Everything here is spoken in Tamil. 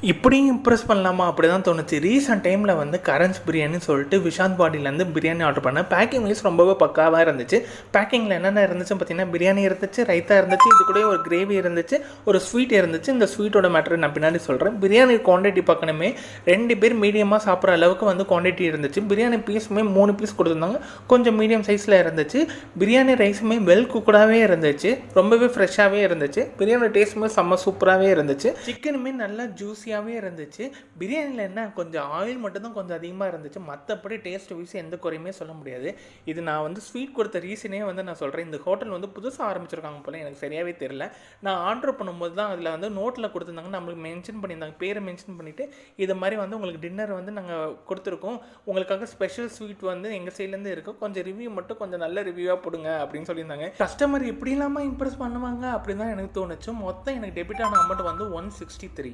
இப்படியும் இம்ப்ரெஸ் பண்ணலாமா அப்படி தான் தோணுச்சு. ரீசெண்ட் டைமில் வந்து கரன்ஸ் பிரியாணின்னு சொல்லிட்டு விஷாந்த் பாடியிலேருந்து பிரியாணி ஆர்டர் பண்ணேன். பேக்கிங் வைஸ் ரொம்பவே பக்காவாக இருந்துச்சு. பேக்கிங்கில் என்னென்ன இருந்துச்சுன்னு பார்த்தீங்கன்னா, பிரியாணி இருந்துச்சு, ரைத்தா இருந்துச்சு, இது கூட ஒரு கிரேவி இருந்துச்சு, ஒரு ஸ்வீட் இருந்துச்சு. இந்த ஸ்வீட்டோட மேட்டர் நான் பின்னாடி சொல்கிறேன். பிரியாணி குவான்டிட்டி பார்க்கணுமே 2 பேர் மீடியமாக சாப்பிட்ற அளவுக்கு வந்து குவான்டிட்டி இருந்துச்சு. பிரியாணி பீஸுமே 3 பீஸ் கொடுத்துருந்தாங்க, கொஞ்சம் மீடியம் சைஸில் இருந்துச்சு. பிரியாணி ரைஸுமே வெல் குக்கடாகவே இருந்துச்சு, ரொம்பவே ஃப்ரெஷ்ஷாகவே இருந்துச்சு. பிரியாணி டேஸ்ட்டுமே செம்ம சூப்பராகவே இருந்துச்சு. சிக்கனுமே நல்லா ஜூஸியாகவே இருந்துச்சு. பிரியாணியில் என்ன கொஞ்சம் ஆயில் மட்டும்தான் கொஞ்சம் அதிகமாக இருந்துச்சு, மற்றபடி டேஸ்ட் வைஸ் எந்த குறையுமே சொல்ல முடியாது. இது நான் வந்து ஸ்வீட் கொடுத்த ரீசனே வந்து நான் சொல்கிறேன். இந்த ஹோட்டல் வந்து புதுசாக ஆரம்பிச்சிருக்காங்க போல, எனக்கு சரியாகவே தெரியல. நான் ஆர்டர் பண்ணும்போது தான் அதில் வந்து நோட்டில் கொடுத்துருந்தாங்க, நம்மளுக்கு மென்ஷன் பண்ணியிருந்தாங்க, பேரை மென்ஷன் பண்ணிவிட்டு இது மாதிரி வந்து உங்களுக்கு டின்னர் வந்து நாங்கள் கொடுத்துருக்கோம், உங்களுக்காக ஸ்பெஷல் ஸ்வீட் வந்து எங்கள் சைட்லேருந்து இருக்கும், கொஞ்சம் ரிவ்யூ மட்டும் கொஞ்சம் நல்ல ரிவ்யூவாக போடுங்க அப்படின்னு சொல்லியிருந்தாங்க. கஸ்டமர் இப்படி இல்லாமல் இம்ப்ரெஸ் பண்ணுவாங்க அப்படின்னு தான் எனக்கு தோணுச்சு. மொத்தம் எனக்கு டெபிட் ஆன அமௌண்ட் வந்து 163.